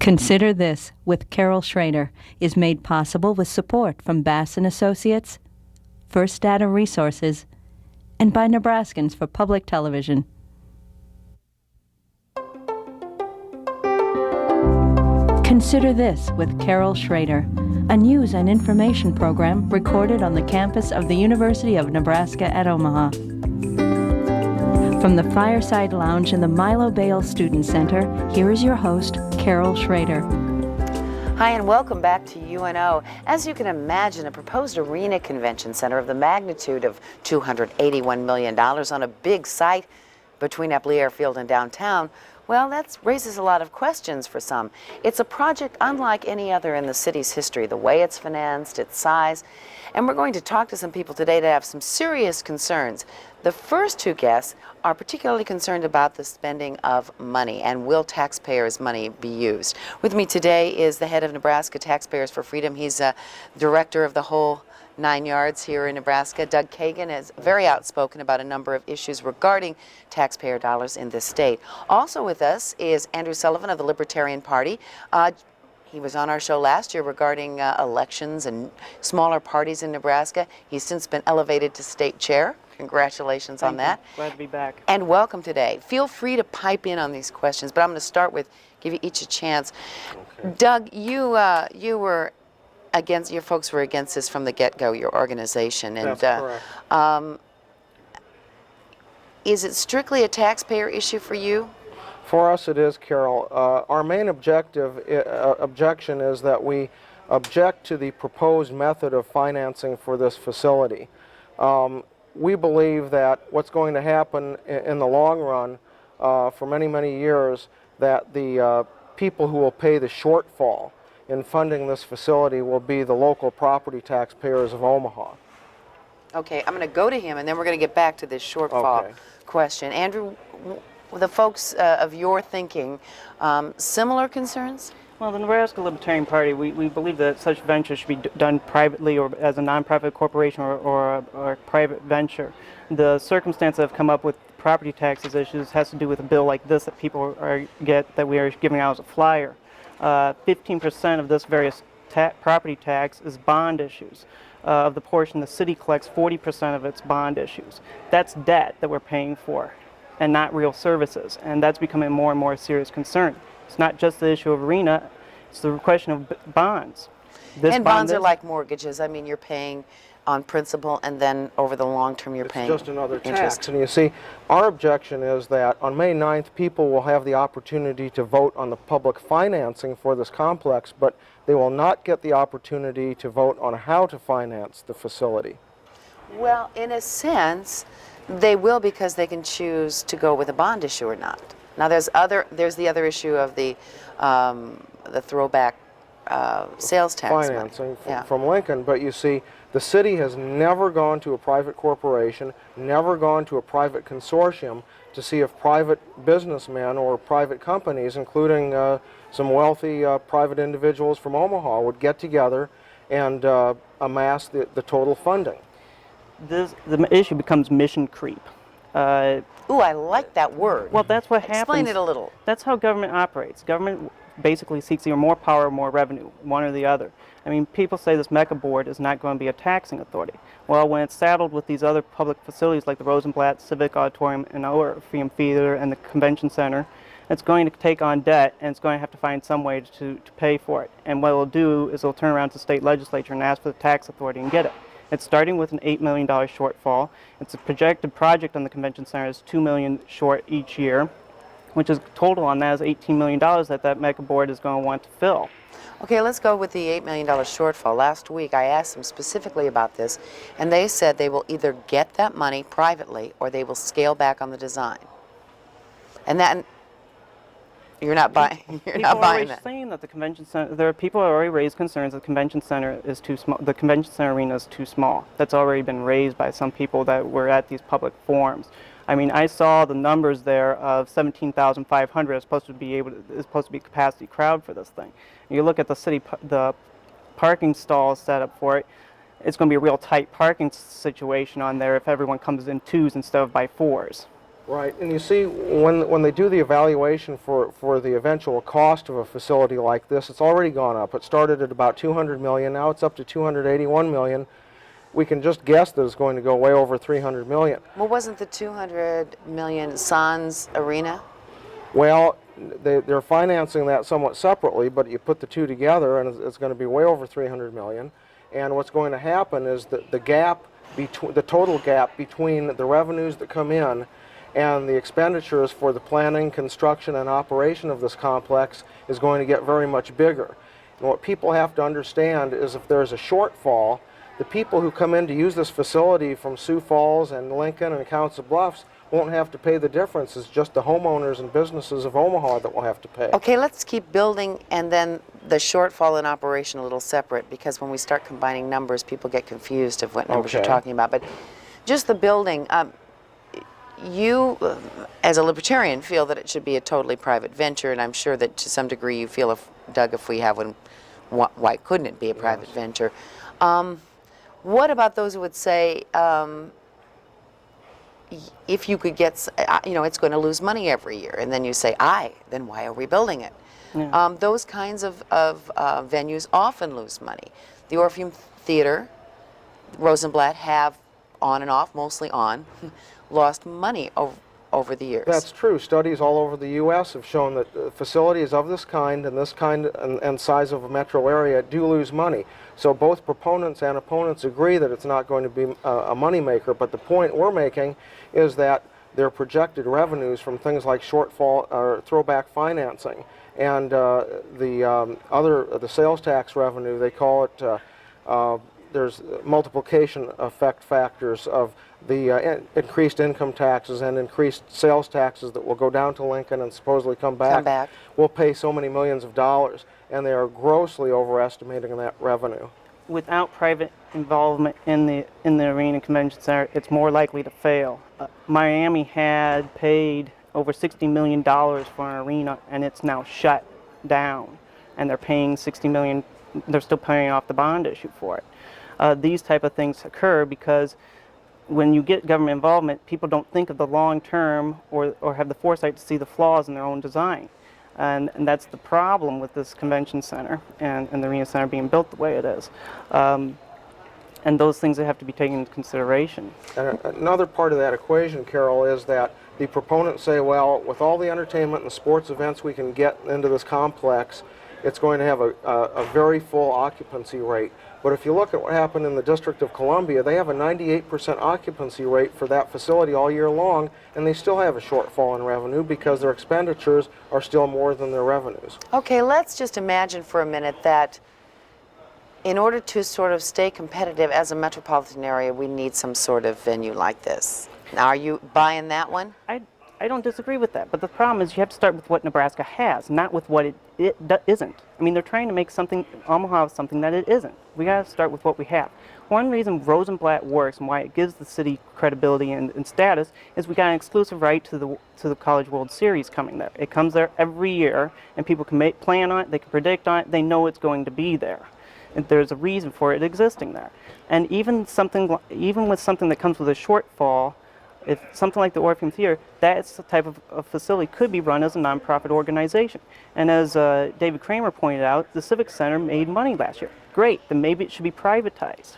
Consider This with Carol Schrader is made possible with support from Bass & Associates, First Data Resources, and by Nebraskans for Public Television. Consider This with Carol Schrader, a news and information program recorded on the campus of the University of Nebraska at Omaha. From the Fireside Lounge in the Milo Bale Student Center, here is your host, Carol Schrader. Hi, and welcome back to UNO. As you can imagine, a proposed arena convention center of the magnitude of $281 million on a big site between Eppley Airfield and downtown, well, that raises a lot of questions for some. It's a project unlike any other in the city's history, the way it's financed, its size, and we're going to talk to some people today that have some serious concerns. The first two guests are particularly concerned about the spending of money and will taxpayers' money be used. With me today is the head of Nebraska Taxpayers for Freedom. He's a director of the whole 9 yards here in Nebraska. Doug Kagan is very outspoken about a number of issues regarding taxpayer dollars in this state. Also with us is Andrew Sullivan of the Libertarian Party. He was on our show last year regarding elections and smaller parties in Nebraska. He's since been elevated to state chair. Congratulations on that. Glad to be back. And welcome today. Feel free to pipe in on these questions, but I'm going to start with, give you each a chance. Okay. Doug, you were against, your folks were against this from the get-go, your organization. And, that's correct. Is it strictly a taxpayer issue for you? For us it is, Carol. Our main objection is that we object to the proposed method of financing for this facility. We believe that what's going to happen in the long run for many, many years, that the people who will pay the shortfall in funding this facility will be the local property taxpayers of Omaha. Okay, I'm going to go to him and then we're going to get back to this shortfall question. Andrew, the folks of your thinking, similar concerns? Well, the Nebraska Libertarian Party, we believe that such ventures should be done privately or as a nonprofit corporation or a private venture. The circumstance that have come up with property taxes issues has to do with a bill like this that people that we are giving out as a flyer. 15% of this various property tax is bond issues. Of the portion the city collects, 40% of its bond issues. That's debt that we're paying for and not real services, and that's becoming more and more a serious concern. It's not just the issue of arena, it's the question of bonds. And bonds are like mortgages. I mean, you're paying on principal and then over the long term you're paying just another interest. Tax. And you see, our objection is that on May 9th people will have the opportunity to vote on the public financing for this complex, but they will not get the opportunity to vote on how to finance the facility. Well, in a sense, they will, because they can choose to go with a bond issue or not. Now, there's the other issue of the throwback sales tax financing from Lincoln, but you see, the city has never gone to a private corporation, never gone to a private consortium to see if private businessmen or private companies, including some wealthy private individuals from Omaha, would get together and amass the total funding. The issue becomes mission creep. Ooh, I like that word. Well, that's what happens. Explain it a little. That's how government operates. Government basically seeks either more power or more revenue, one or the other. I mean, people say this MECA board is not going to be a taxing authority. Well, when it's saddled with these other public facilities like the Rosenblatt Civic Auditorium and Orpheum Theater and the Convention Center, it's going to take on debt, and it's going to have to find some way to pay for it. And what it'll do is it'll turn around to the state legislature and ask for the tax authority and get it. It's starting with an $8 million shortfall. It's a projected project on the Convention Center is $2 million short each year, which is total on that is $18 million that MECA board is going to want to fill. Okay, let's go with the $8 million shortfall. Last week I asked them specifically about this, and they said they will either get that money privately or they will scale back on the design. And that, you're not buying. You're not buying that. People are already saying that the convention center. There are people who already raised concerns that the convention center is too small. The convention center arena is too small. That's already been raised by some people that were at these public forums. I mean, I saw the numbers there of 17,500 is supposed to be capacity crowd for this thing. And you look at the parking stalls set up for it. It's going to be a real tight parking situation on there if everyone comes in twos instead of by fours. Right, and you see, when they do the evaluation for the eventual cost of a facility like this, it's already gone up. It started at about 200 million, now it's up to 281 million. We can just guess that it's going to go way over 300 million. Well, wasn't the 200 million Suns Arena? Well, they're financing that somewhat separately, but you put the two together and it's going to be way over 300 million. And what's going to happen is that the total gap between the revenues that come in and the expenditures for the planning, construction, and operation of this complex is going to get very much bigger. And what people have to understand is if there's a shortfall, the people who come in to use this facility from Sioux Falls and Lincoln and Council Bluffs won't have to pay the difference. It's just the homeowners and businesses of Omaha that will have to pay. Okay, let's keep building and then the shortfall in operation a little separate, because when we start combining numbers, people get confused of what numbers you're Okay. talking about. But just the building, you, as a libertarian, feel that it should be a totally private venture, and I'm sure that to some degree you feel, Doug, if we have one, why couldn't it be a private venture? What about those who would say, if you could get, it's going to lose money every year, and then you say, then why are we building it? Yeah. Those kinds of venues often lose money. The Orpheum Theater, Rosenblatt have, on and off, mostly on, lost money over the years. That's true. Studies all over the U.S. have shown that facilities of this kind and size of a metro area do lose money. So both proponents and opponents agree that it's not going to be a moneymaker, but the point we're making is that their projected revenues from things like shortfall or throwback financing and the sales tax revenue, they call it, there's multiplication effect factors of the increased income taxes and increased sales taxes that will go down to Lincoln and supposedly come back. Will pay so many millions of dollars, and they are grossly overestimating that revenue. Without private involvement in the arena convention center, it's more likely to fail. Miami had paid over $60 million for an arena, and it's now shut down, and they're paying $60 million. They're still paying off the bond issue for it. These type of things occur because when you get government involvement, people don't think of the long term or have the foresight to see the flaws in their own design. And that's the problem with this convention center and the arena center being built the way it is. And those things that have to be taken into consideration. And another part of that equation, Carol, is that the proponents say, well, with all the entertainment and the sports events we can get into this complex, it's going to have a very full occupancy rate. But if you look at what happened in the District of Columbia, they have a 98% occupancy rate for that facility all year long, and they still have a shortfall in revenue because their expenditures are still more than their revenues. Okay, let's just imagine for a minute that in order to sort of stay competitive as a metropolitan area, we need some sort of venue like this. Now, are you buying that one? I don't disagree with that, but the problem is you have to start with what Nebraska has, not with what it isn't. I mean, they're trying to make Omaha something that it isn't. We got to start with what we have. One reason Rosenblatt works and why it gives the city credibility and status is we got an exclusive right to the College World Series coming there. It comes there every year, and people can plan on it, they can predict on it, they know it's going to be there. And there's a reason for it existing there. And even with something that comes with a shortfall, if something like the Orpheum Theater, that's the type of facility could be run as a nonprofit organization. And as David Kramer pointed out, the Civic Center made money last year. Great, then maybe it should be privatized.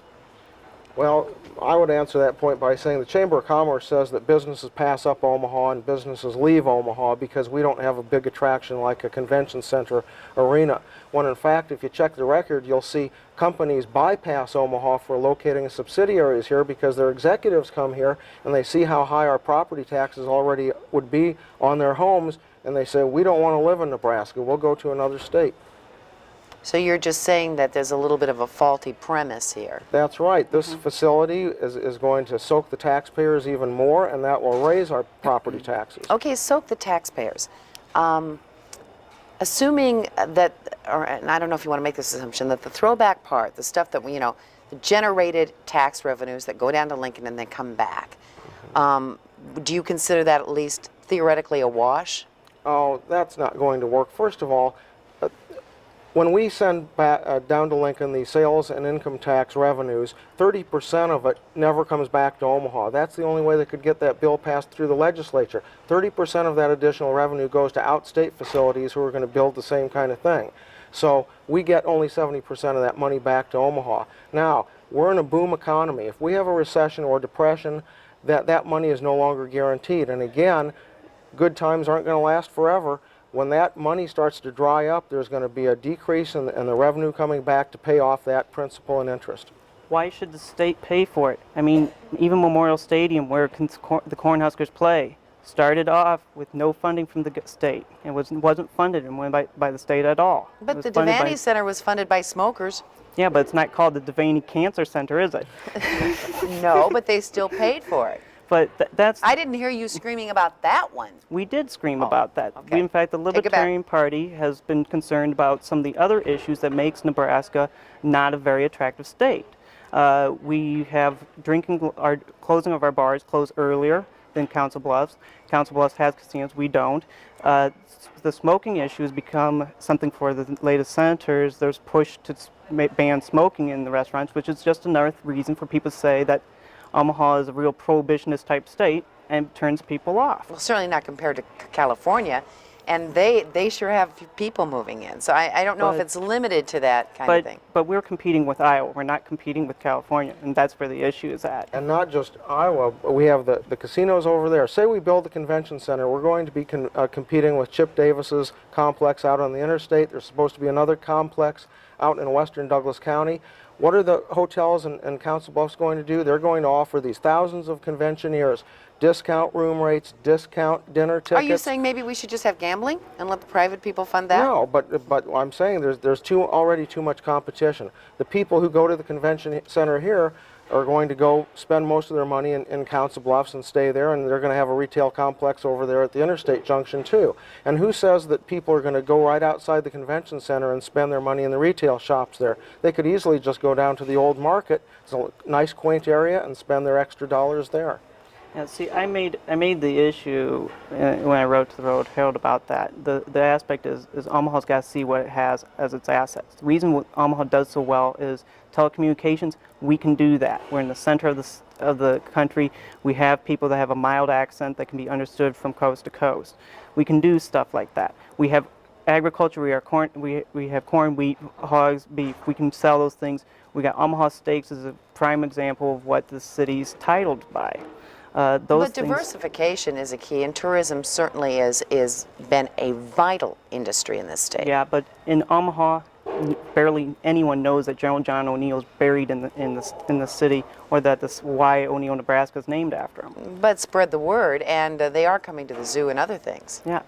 Well, I would answer that point by saying the Chamber of Commerce says that businesses pass up Omaha and businesses leave Omaha because we don't have a big attraction like a convention center arena. When in fact, if you check the record, you'll see companies bypass Omaha for locating subsidiaries here because their executives come here and they see how high our property taxes already would be on their homes, and they say, we don't want to live in Nebraska, we'll go to another state. So you're just saying that there's a little bit of a faulty premise here. That's right. This facility is going to soak the taxpayers even more, and that will raise our property taxes. Okay, soak the taxpayers. Assuming that, and I don't know if you want to make this assumption, that the throwback part, the stuff that, the generated tax revenues that go down to Lincoln and then come back, do you consider that at least theoretically a wash? Oh, that's not going to work. First of all, when we send back, down to Lincoln the sales and income tax revenues, 30% of it never comes back to Omaha. That's the only way they could get that bill passed through the legislature. 30% of that additional revenue goes to outstate facilities who are going to build the same kind of thing. So we get only 70% of that money back to Omaha. Now, we're in a boom economy. If we have a recession or depression, that money is no longer guaranteed. And again, good times aren't going to last forever. When that money starts to dry up, there's going to be a decrease in the revenue coming back to pay off that principal and interest. Why should the state pay for it? I mean, even Memorial Stadium, where the Cornhuskers play, started off with no funding from the state. It wasn't funded and went by the state at all. But the Devaney Center was funded by smokers. Yeah, but it's not called the Devaney Cancer Center, is it? No, but they still paid for it. But that's... I didn't hear you screaming about that one. We did scream about that. Okay. In fact, the Libertarian Party has been concerned about some of the other issues that makes Nebraska not a very attractive state. We have our closing of our bars close earlier than Council Bluffs. Council Bluffs has casinos, we don't. The smoking issue has become something for the latest senators. There's push to ban smoking in the restaurants, which is just another reason for people to say that Omaha is a real prohibitionist type state and turns people off. Well, certainly not compared to California, and they sure have people moving in. So I don't know if it's limited to that kind of thing. But we're competing with Iowa. We're not competing with California, and that's where the issue is at. And not just Iowa, we have the casinos over there. Say we build the convention center, we're going to be competing with Chip Davis's complex out on the interstate. There's supposed to be another complex out in western Douglas County. What are the hotels and Council Bluffs going to do? They're going to offer these thousands of conventioneers discount room rates, discount dinner tickets. Are you saying maybe we should just have gambling and let the private people fund that? No, but I'm saying there's already too much competition. The people who go to the convention center here are going to go spend most of their money in Council Bluffs and stay there, and they're going to have a retail complex over there at the interstate junction too. And who says that people are going to go right outside the convention center and spend their money in the retail shops there? They could easily just go down to the old market. It's a nice, quaint area, and spend their extra dollars there. Yeah, see, I made the issue when I wrote to the Road Herald about that. The aspect is Omaha's got to see what it has as its assets. The reason what Omaha does so well is telecommunications. We can do that. We're in the center of the country. We have people that have a mild accent that can be understood from coast to coast. We can do stuff like that. We have agriculture. We have corn, wheat, hogs, beef. We can sell those things. We got Omaha Steaks as a prime example of what the city's titled by. But diversification is a key, and tourism certainly is been a vital industry in this state. Yeah, but in Omaha, barely anyone knows that General John O'Neill is buried in the city, or that why O'Neill, Nebraska is named after him. But spread the word, and they are coming to the zoo and other things. Yeah.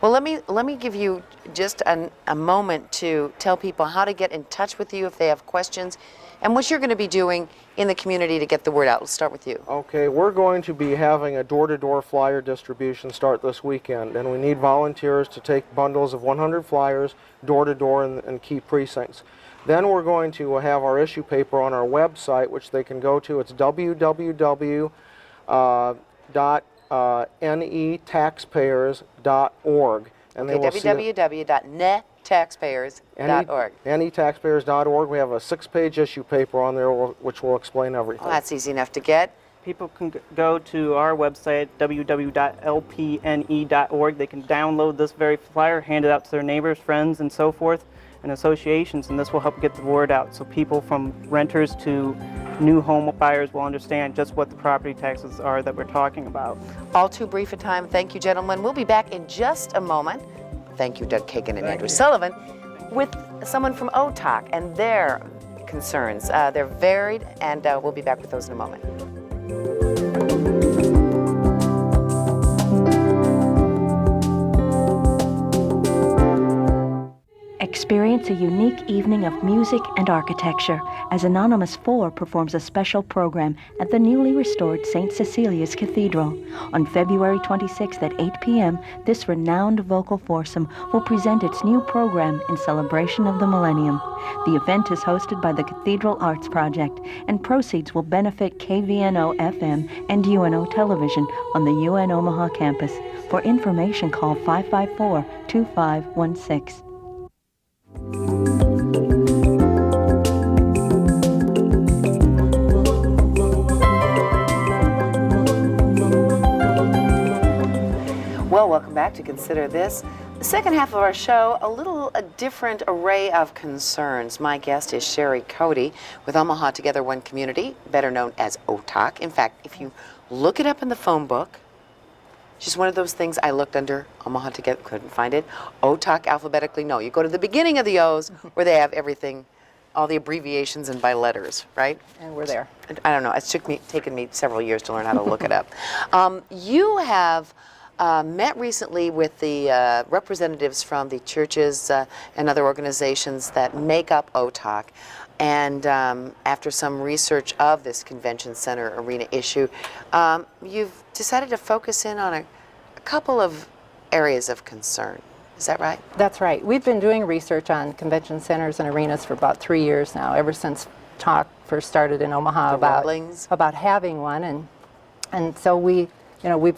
Well, let me give you just a moment to tell people how to get in touch with you if they have questions, and what you're going to be doing in the community to get the word out. Let's start with you. Okay, we're going to be having a door-to-door flyer distribution start this weekend, and we need volunteers to take bundles of 100 flyers door-to-door in key precincts. Then we're going to have our issue paper on our website, which they can go to. It's www.netaxpayers.org. And okay, www.netaxpayers.org. Netaxpayers.org. We have a 6-page issue paper on there which will explain everything. Oh, that's easy enough to get. People can go to our website, www.lpne.org. They can download this very flyer, hand it out to their neighbors, friends, and so forth, and associations, and this will help get the word out so people from renters to new home buyers will understand just what the property taxes are that we're talking about. All too brief a time. Thank you, gentlemen. We'll be back in just a moment. Thank you, Doug Kagan and Andrew Sullivan, with someone from OTOC and their concerns. They're varied, and we'll be back with those in a moment. Experience a unique evening of music and architecture as Anonymous 4 performs a special program at the newly restored St. Cecilia's Cathedral. On February 26th at 8 p.m., this renowned vocal foursome will present its new program in celebration of the millennium. The event is hosted by the Cathedral Arts Project, and proceeds will benefit KVNO-FM and UNO Television on the UN Omaha campus. For information, call 554-2516. welcome back to Consider This. The second half of our show, a different array of concerns. My guest is Sherry Cody with Omaha Together One Community, better known as OTOC. In fact, if you look it up in the phone book, just one of those things I looked under Omaha Together, couldn't find it. OTOC alphabetically, no. You go to the beginning of the O's where they have everything, all the abbreviations and by letters, right? And we're there. I don't know. It's taken me several years to learn how to look it up. You have met recently with the representatives from the churches and other organizations that make up OTOC. And after some research of this convention center arena issue, you've decided to focus in on a couple of areas of concern. Is that right? That's right. We've been doing research on convention centers and arenas for about 3 years now, ever since talk first started in Omaha about having one, and so we've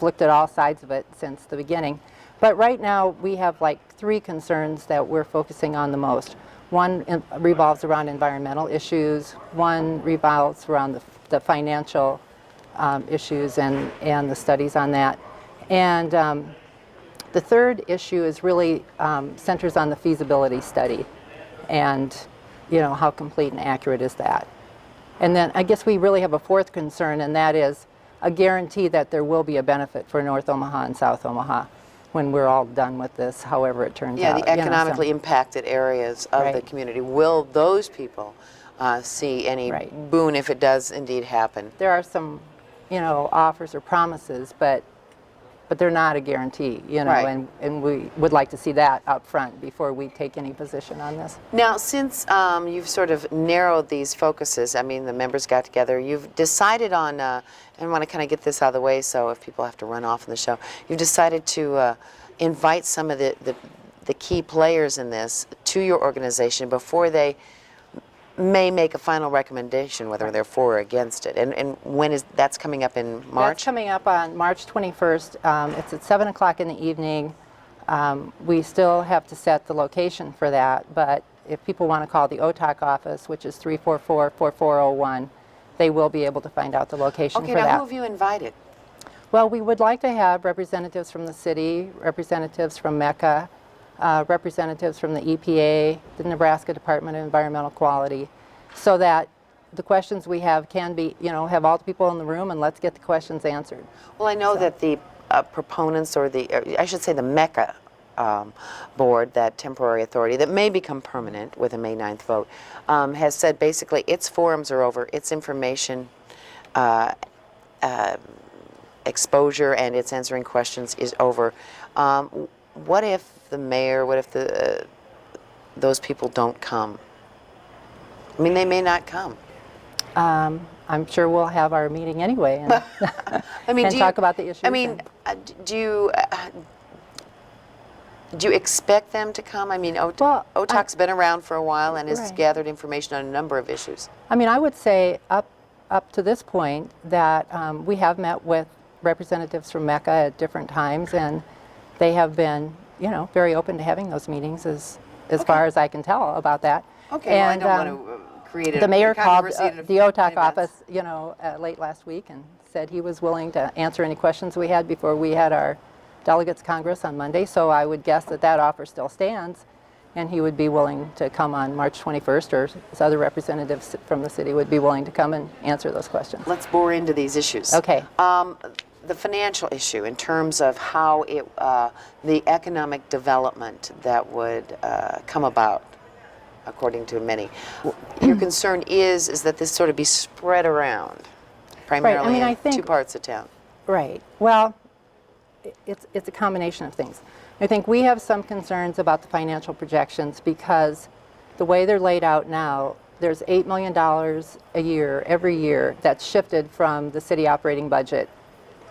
looked at all sides of it since the beginning. But right now we have like 3 concerns that we're focusing on the most. One revolves around environmental issues. One revolves around the financial issues and the studies on that. And the third issue is really centers on the feasibility study and how complete and accurate is that. And then I guess we really have a fourth concern, and that is a guarantee that there will be a benefit for North Omaha and South Omaha when we're all done with this, however it turns out. Yeah, the economically impacted areas of the community. Will those people see any boon if it does indeed happen? There are some, offers or promises, but they're not a guarantee, and we would like to see that up front before we take any position on this. Now, since you've sort of narrowed these focuses, I mean, the members got together, you've decided on, and I want to kind of get this out of the way so if people have to run off in the show, you've decided to invite some of the key players in this to your organization before they may make a final recommendation whether they're for or against it. And when is that's coming up in March? That's coming up on March 21st. It's at 7 o'clock in the evening. We still have to set the location for that, but if people want to call the OTOC office, which is 344-4401, they will be able to find out the location for that. Okay, now who have you invited? Well, we would like to have representatives from the city, representatives from MECA, representatives from the EPA, the Nebraska Department of Environmental Quality, so that the questions we have can be, have all the people in the room and let's get the questions answered. Well, I know that the proponents, or I should say the MECA board, that temporary authority that may become permanent with a May 9th vote, has said basically its forums are over, its information exposure and its answering questions is over. What if the mayor, what if those people don't come? I mean, they may not come. I'm sure we'll have our meeting anyway and, I mean, and talk about the issues. I mean, do you expect them to come? I mean, OTOC's been around for a while and has gathered information on a number of issues. I mean, I would say up to this point that we have met with representatives from MECA at different times, and they have been, very open to having those meetings as far as I can tell about that. Okay, and, well, I don't want to create the mayor called controversy the OTOC office, late last week and said he was willing to answer any questions we had before we had our Delegates Congress on Monday, so I would guess that offer still stands, and he would be willing to come on March 21st, or his other representatives from the city would be willing to come and answer those questions. Let's bore into these issues. Okay. The financial issue in terms of how the economic development that would come about, according to many. Your concern is that this sort of be spread around, primarily I in think, 2 parts of town. Right. Well, it's a combination of things. I think we have some concerns about the financial projections because the way they're laid out now, there's $8 million a year, every year, that's shifted from the city operating budget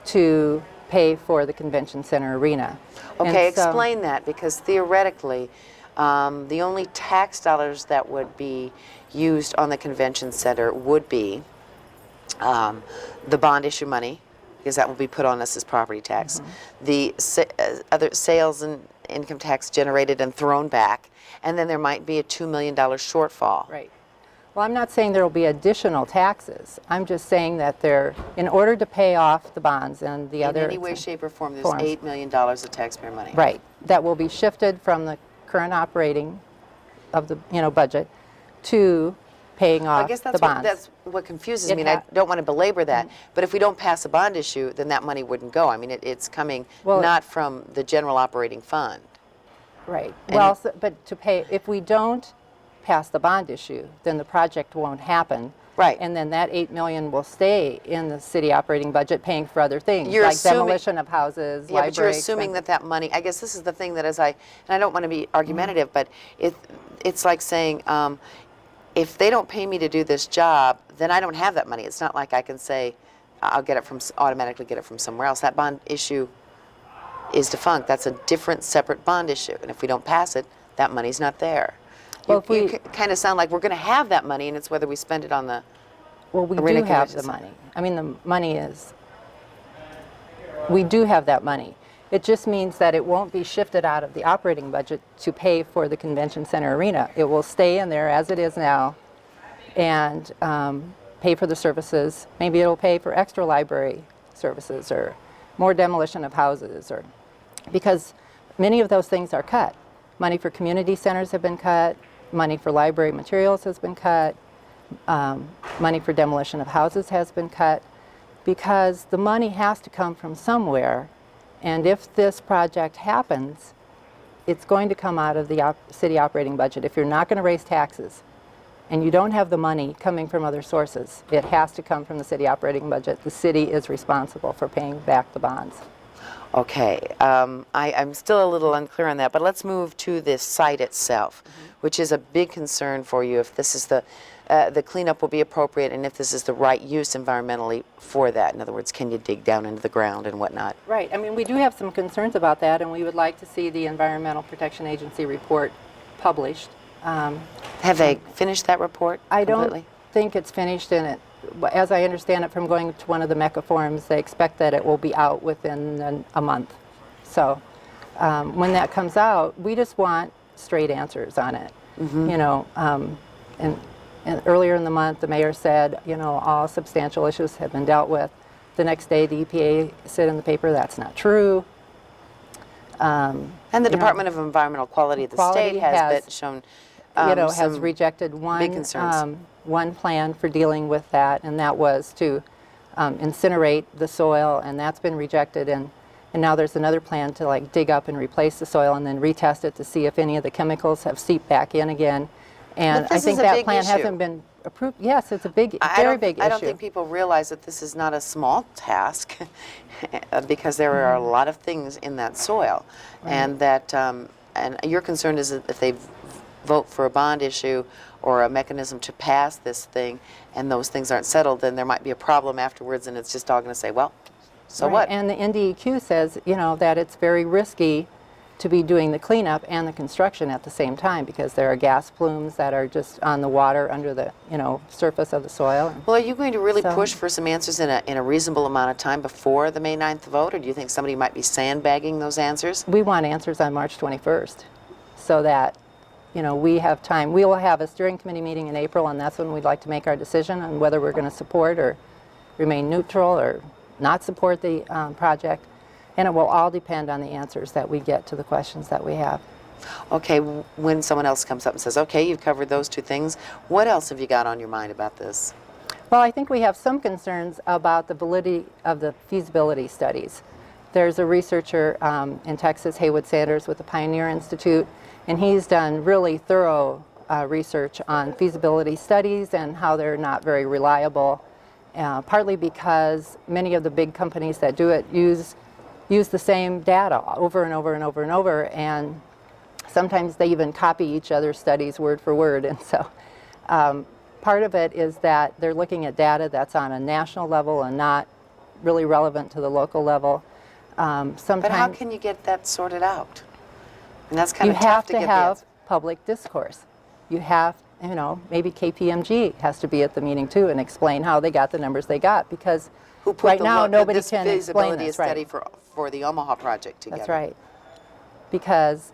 to pay for the convention center arena. Okay, explain that, because theoretically, the only tax dollars that would be used on the convention center would be the bond issue money, because that will be put on us as property tax, the other sales and income tax generated and thrown back, and then there might be a $2 million shortfall. Right. Well, I'm not saying there will be additional taxes. I'm just saying that there, in order to pay off the bonds and the other... In any way, shape, or form, there's forms. $8 million of taxpayer money. Right, that will be shifted from the current operating of the, budget to paying off I guess the that's bonds. that's what confuses It me, and I ha- don't want to belabor that. But if we don't pass a bond issue, then that money wouldn't go. I mean, it's coming Well, not from the general operating fund. Right. And- Well, but to pay, if we don't pass the bond issue, then the project won't happen. Right. And then that 8 million will stay in the city operating budget, paying for other things, You're like assuming- demolition of houses, Yeah, but you're library assuming expenses. that money, I guess this is the thing that and I don't want to be argumentative, but it's like saying, if they don't pay me to do this job, then I don't have that money. It's not like I can say, I'll automatically get it from somewhere else. That bond issue is defunct. That's a different, separate bond issue. And if we don't pass it, that money's not there. Well, if you we- kind of sound like we're going to have that money, and it's whether we spend it on the... Well, we Arena do have Convention the Center. money. I mean, the money is, we do have that money. It just means that it won't be shifted out of the operating budget to pay for the convention center arena. It will stay in there as it is now and pay for the services. Maybe it'll pay for extra library services or more demolition of houses, or because many of those things are cut. Money for community centers have been cut, money for library materials has been cut, money for demolition of houses has been cut, because the money has to come from somewhere, and if this project happens, it's going to come out of the city operating budget. If you're not going to raise taxes and you don't have the money coming from other sources, it has to come from the city operating budget. The city is responsible for paying back the bonds. Okay, I'm still a little unclear on that, but let's move to this site itself, which is a big concern for you. If this is the cleanup will be appropriate, and if this is the right use environmentally for that. In other words, can you dig down into the ground and whatnot? Right. I mean, we do have some concerns about that, and we would like to see the Environmental Protection Agency report published. Have they finished that report I completely? don't think it's finished in it. As I understand it from going to one of the MECA forums, they expect that it will be out within a month. So when that comes out, we just want straight answers on it. You know, and earlier in the month, the mayor said, you know, all substantial issues have been dealt with. The next day, the EPA said in the paper that's not true. And the Department of Environmental Quality of the state has shown has some rejected big concerns. one plan for dealing with that, and that was to incinerate the soil, and that's been rejected. And now there's another plan to like dig up and replace the soil and then retest it to see if any of the chemicals have seeped back in again. And But I this think is a that big plan issue. hasn't been approved. Yes, it's a big, I very don't- big I issue. don't think people realize that this is not a small task because there are a lot of things in that soil. And that, and your concern is that if they vote for a bond issue or a mechanism to pass this thing and those things aren't settled, then there might be a problem afterwards, and it's just all going to say, well, so Right. what? And the NDEQ says, you know, that it's very risky to be doing the cleanup and the construction at the same time because there are gas plumes that are just on the water under the, you know, surface of the soil. Well, are you going to really So- push for some answers in a reasonable amount of time before the May 9th vote, or do you think somebody might be sandbagging those answers? We want answers on March 21st so that, you know, we have time. We will have a steering committee meeting in April, and that's when we'd like to make our decision on whether we're going to support or remain neutral or not support the project. And it will all depend on the answers that we get to the questions that we have. Okay, when someone else comes up and says, okay, you've covered those two things, what else have you got on your mind about this? Well, I think we have some concerns about the validity of the feasibility studies. There's a researcher in Texas, Haywood Sanders, with the Pioneer Institute, and he's done really thorough research on feasibility studies and how they're not very reliable, partly because many of the big companies that do it use the same data over and over and over and over, and sometimes they even copy each other's studies word for word. And so part of it is that they're looking at data that's on a national level and not really relevant to the local level. Sometimes But how can you get that sorted out? And that's kind you of tough have to to get the have answer. public discourse. You have, you know, maybe KPMG has to be at the meeting too and explain how they got the numbers they got, because Who put right the now nobody nobody this can explain feasibility this. study Right. for the Omaha project together? That's right. Because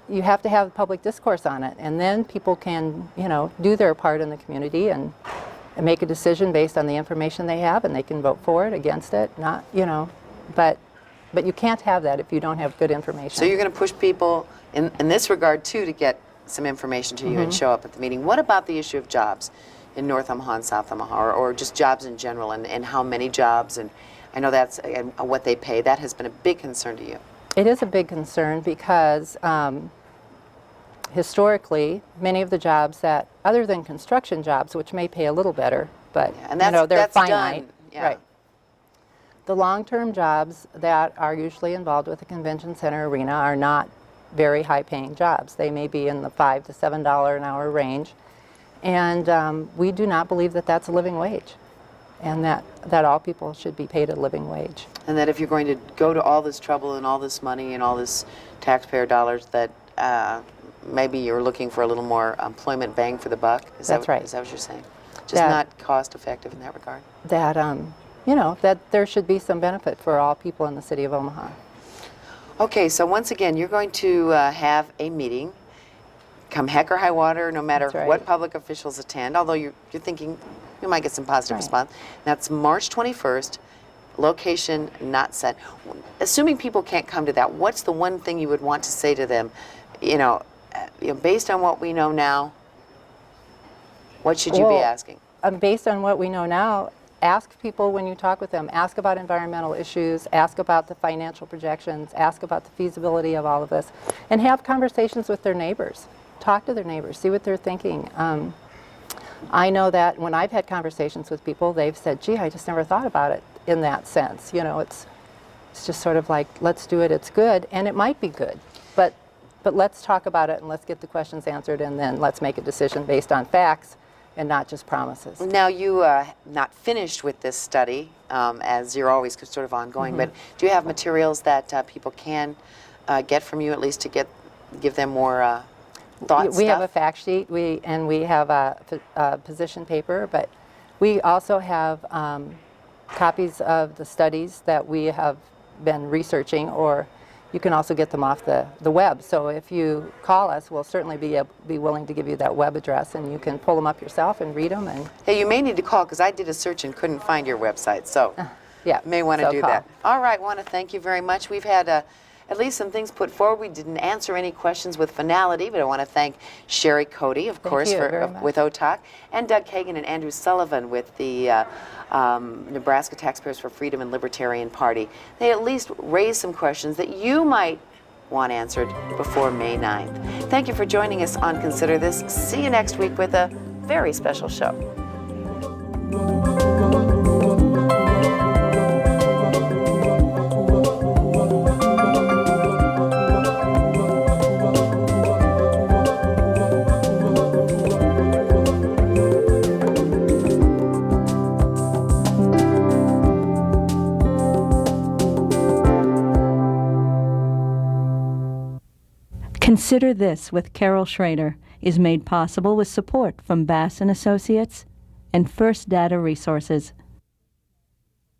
you have to have public discourse on it, and then people can, you know, do their part in the community and make a decision based on the information they have, and they can vote for it, against it, not, you know, but you can't have that if you don't have good information. So you're going to push people in this regard, too, to get some information to you and show up at the meeting. What about the issue of jobs in North Omaha and South Omaha, or just jobs in general, and how many jobs? And I know that's and what they pay. That has been a big concern to you. It is a big concern because historically, many of the jobs that, other than construction jobs, which may pay a little better, but And you know, they're that's finite. done. Yeah. Right. The long-term jobs that are usually involved with the convention center arena are not very high-paying jobs. They may be in the $5 to $7 an hour range, and we do not believe that that's a living wage, and that all people should be paid a living wage. And that if you're going to go to all this trouble and all this money and all this taxpayer dollars, that maybe you're looking for a little more employment bang for the buck? That's right. Is that what you're saying? Just That- not cost-effective in that regard? That, you know, that there should be some benefit for all people in the city of Omaha. Okay, so once again, you're going to have a meeting, come heck or high water, no matter That's right. what public officials attend, although you're thinking you might get some positive Right. response. That's March 21st, location not set. Assuming people can't come to that, what's the one thing you would want to say to them, based on what we know now, what should you be Well, asking? Based on what we know now, ask people when you talk with them, ask about environmental issues, ask about the financial projections, ask about the feasibility of all of this, and have conversations with their neighbors. Talk to their neighbors, see what they're thinking. I know that when I've had conversations with people, they've said, gee, I just never thought about it in that sense. You know, it's just sort of like, let's do it, it's good, and it might be good, but let's talk about it and let's get the questions answered, and then let's make a decision based on facts and not just promises. Now, you not finished with this study, as you're always sort of ongoing, but do you have materials that people can get from you, at least to give them more thoughts? We have a fact sheet, and we have a position paper, but we also have copies of the studies that we have been researching, or you can also get them off the web. So if you call us, we'll certainly be willing to give you that web address, and you can pull them up yourself and read them. And Hey, you may need to call, because I did a search and couldn't find your website, so yeah, may want to so do call. that. All right, want to thank you very much. We've had at least some things put forward. We didn't answer any questions with finality, but I want to thank Sherry Cody, of course, you very much. with OTOC, and Doug Kagan and Andrew Sullivan with the Nebraska Taxpayers for Freedom and Libertarian Party. They at least raised some questions that you might want answered before May 9th. Thank you for joining us on Consider This. See you next week with a very special show. Consider This with Carol Schrader is made possible with support from Bass & Associates and First Data Resources.